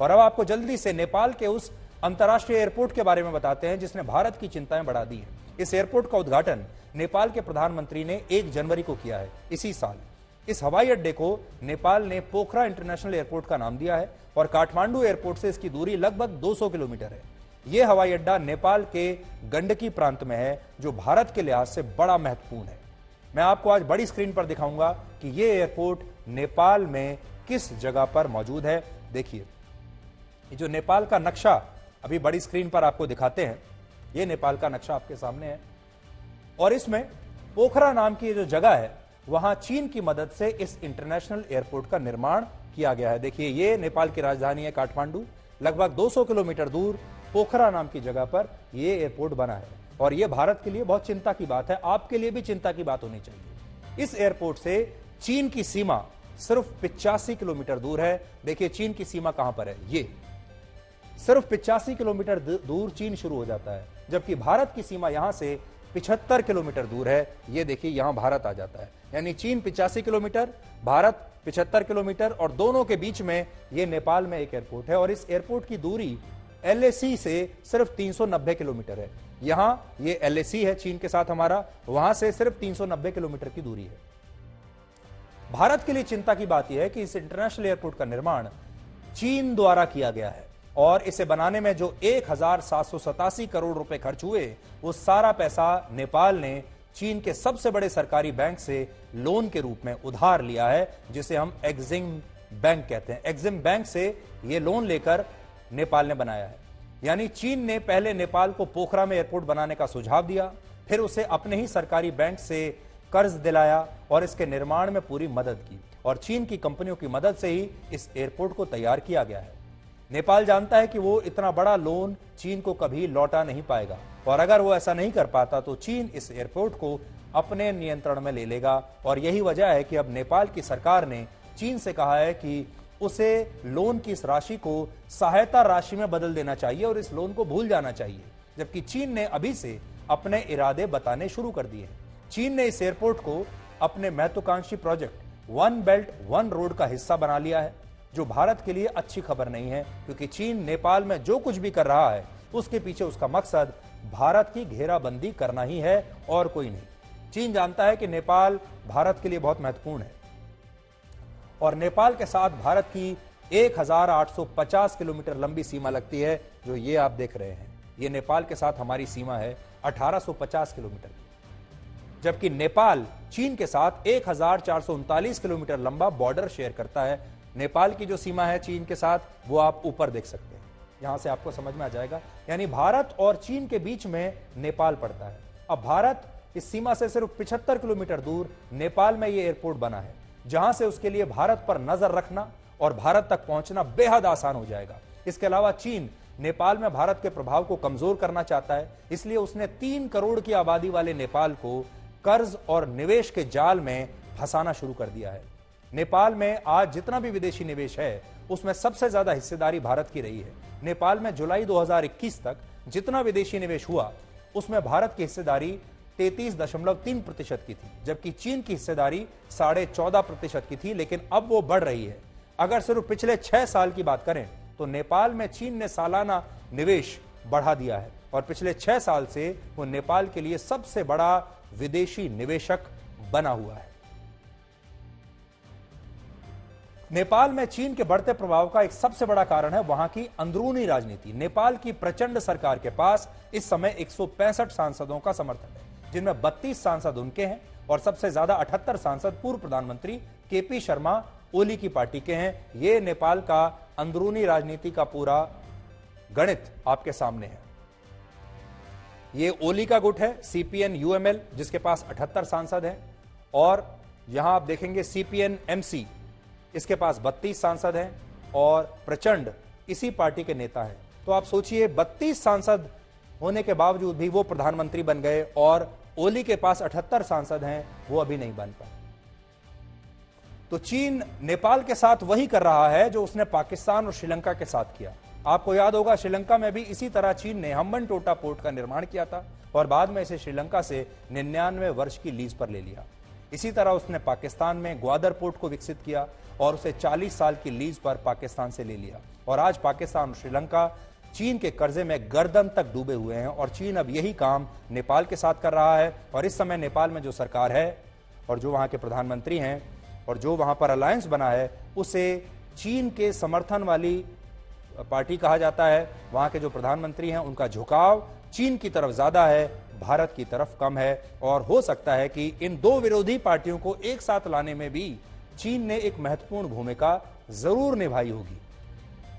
और अब आपको जल्दी से नेपाल के उस अंतर्राष्ट्रीय एयरपोर्ट के बारे में बताते हैं जिसने भारत की चिंताएं बढ़ा दी है। इस एयरपोर्ट का उद्घाटन नेपाल के प्रधानमंत्री ने 1 जनवरी को किया है इसी साल। इस हवाई अड्डे को नेपाल ने पोखरा इंटरनेशनल एयरपोर्ट का नाम दिया है और काठमांडू एयरपोर्ट से इसकी दूरी लगभग 200 किलोमीटर है। यह हवाई अड्डा नेपाल के गंडकी प्रांत में है, जो भारत के लिहाज से बड़ा महत्वपूर्ण है। मैं आपको आज बड़ी स्क्रीन पर दिखाऊंगा कि यह एयरपोर्ट नेपाल में किस जगह पर मौजूद है। देखिए, ये जो नेपाल का नक्शा अभी बड़ी स्क्रीन पर आपको दिखाते हैं, यह नेपाल का नक्शा आपके सामने है और इसमें पोखरा नाम की जो जगह है वहां चीन की मदद से इस इंटरनेशनल एयरपोर्ट का निर्माण किया गया है। देखिए, ये नेपाल की राजधानी है काठमांडू। लगभग 200 किलोमीटर दूर पोखरा नाम की जगह पर यह एयरपोर्ट बना है और यह भारत के लिए बहुत चिंता की बात है, आपके लिए भी चिंता की बात होनी चाहिए। इस एयरपोर्ट से चीन की सीमा सिर्फ 85 किलोमीटर दूर है। देखिए, चीन की सीमा कहां पर है, ये सिर्फ 85 किलोमीटर दूर चीन शुरू हो जाता है, जबकि भारत की सीमा यहां से 75 किलोमीटर दूर है। ये देखिए, यहां भारत आ जाता है, यानी चीन 85 किलोमीटर, भारत 75 किलोमीटर और दोनों के बीच में ये नेपाल में एक एयरपोर्ट है और इस एयरपोर्ट की दूरी LAC से सिर्फ 390 किलोमीटर है। यहां ये LAC है चीन के साथ हमारा, वहां से सिर्फ 390 किलोमीटर की दूरी है। भारत के लिए चिंता की बात यह है कि इस इंटरनेशनल एयरपोर्ट का निर्माण चीन द्वारा किया गया है और इसे बनाने में जो 1787 करोड़ रुपए खर्च हुए, वो सारा पैसा नेपाल ने चीन के सबसे बड़े सरकारी बैंक से लोन के रूप में उधार लिया है, जिसे हम एक्जिम बैंक कहते हैं। एक्जिम बैंक से यह लोन लेकर नेपाल ने बनाया है। यानी चीन ने पहले नेपाल को पोखरा में एयरपोर्ट बनाने का सुझाव दिया, फिर उसे अपने ही सरकारी बैंक से कर्ज दिलाया और इसके निर्माण में पूरी मदद की और चीन की कंपनियों की मदद से ही इस एयरपोर्ट को तैयार किया गया है। नेपाल जानता है कि वो इतना बड़ा लोन चीन को कभी लौटा नहीं पाएगा और अगर वो ऐसा नहीं कर पाता तो चीन इस एयरपोर्ट को अपने नियंत्रण में ले लेगा और यही वजह है कि अब नेपाल की सरकार ने चीन से कहा है कि उसे लोन की इस राशि को सहायता राशि में बदल देना चाहिए और इस लोन को भूल जाना चाहिए, जबकि चीन ने अभी से अपने इरादे बताने शुरू कर दिए हैं। चीन ने इस एयरपोर्ट को अपने महत्वाकांक्षी project one belt one road का हिस्सा बना लिया है, जो भारत के लिए अच्छी खबर नहीं है, क्योंकि चीन नेपाल में जो कुछ भी कर रहा है उसके पीछे उसका मकसद भारत की घेराबंदी करना ही है और कोई नहीं। चीन जानता है कि नेपाल भारत के लिए बहुत महत्वपूर्ण है और नेपाल के साथ भारत की 1850 किलोमीटर लंबी सीमा लगती है, जो ये आप देख रहे हैं। ये नेपाल के साथ हमारी सीमा है 1850 किलोमीटर की, जबकि नेपाल चीन के साथ 1439 किलोमीटर लंबा बॉर्डर शेयर करता है। नेपाल की जो सीमा है चीन के साथ, वो आप ऊपर देख सकते हैं, यहां से आपको समझ में आ जाएगा। यानी भारत और चीन के बीच में नेपाल पड़ता है। अब भारत इस सीमा से सिर्फ 75 किलोमीटर दूर नेपाल में यह एयरपोर्ट बना है, जहां से उसके लिए भारत पर नजर रखना और भारत तक पहुंचना बेहद आसान हो जाएगा। इसके अलावा चीन नेपाल में भारत के प्रभाव को कमजोर करना चाहता है, इसलिए उसने 3 करोड़ की आबादी वाले नेपाल को कर्ज और निवेश के जाल में फंसाना शुरू कर दिया है। नेपाल में आज जितना भी विदेशी निवेश है, उसमें सबसे ज्यादा हिस्सेदारी भारत की रही है। नेपाल में जुलाई 2021 तक जितना विदेशी निवेश हुआ, उसमें भारत की हिस्सेदारी 33.3% की थी, जबकि चीन की हिस्सेदारी 14.5% की थी, लेकिन अब वो बढ़ रही है। अगर सिर्फ पिछले 6 साल की बात करें तो नेपाल में चीन ने सालाना निवेश बढ़ा दिया है और पिछले 6 साल से वो नेपाल के लिए सबसे बड़ा विदेशी निवेशक बना हुआ है। नेपाल में चीन के बढ़ते प्रभाव का एक सबसे बड़ा कारण है वहां की अंदरूनी राजनीति। नेपाल की प्रचंड सरकार के पास इस समय 165 सांसदों का समर्थन है, जिनमें 32 सांसद उनके हैं और सबसे ज्यादा 78 सांसद पूर्व प्रधानमंत्री KP शर्मा ओली की पार्टी के हैं। यह नेपाल का अंदरूनी राजनीति का पूरा गणित आपके सामने है। यह ओली का गुट है, CPN UML, जिसके पास 78 सांसद हैं, और यहां आप देखेंगे CPN MC, इसके पास 32 सांसद हैं और प्रचंड इसी पार्टी के नेता हैं। तो आप सोचिए, 32 सांसद होने के बावजूद भी वो प्रधानमंत्री बन गए और ओली के पास 78 सांसद हैं, वो अभी नहीं बन पाए। तो चीन नेपाल के साथ वही कर रहा है जो उसने पाकिस्तान और श्रीलंका के साथ किया। आपको याद होगा, श्रीलंका में भी इसी तरह चीन ने हम्बनटोटा पोर्ट का निर्माण किया था और बाद में इसे श्रीलंका से 99 वर्ष की लीज पर ले लिया। इसी तरह उसने पाकिस्तान में ग्वादर पोर्ट को विकसित किया और उसे 40 साल की लीज पर पाकिस्तान से ले लिया। और आज पाकिस्तान और श्रीलंका चीन के कर्जे में गर्दन तक डूबे हुए हैं और चीन अब यही काम नेपाल के साथ कर रहा है। और इस समय नेपाल में जो सरकार है और जो वहां के प्रधानमंत्री हैं और जो वहां पर अलायंस बना है, उसे चीन के समर्थन वाली पार्टी कहा जाता है। वहां के जो प्रधानमंत्री हैं उनका झुकाव चीन की तरफ ज्यादा है, भारत की तरफ कम है। और हो सकता है कि इन दो विरोधी पार्टियों को एक साथ लाने में भी चीन ने एक महत्वपूर्ण भूमिका जरूर निभाई होगी।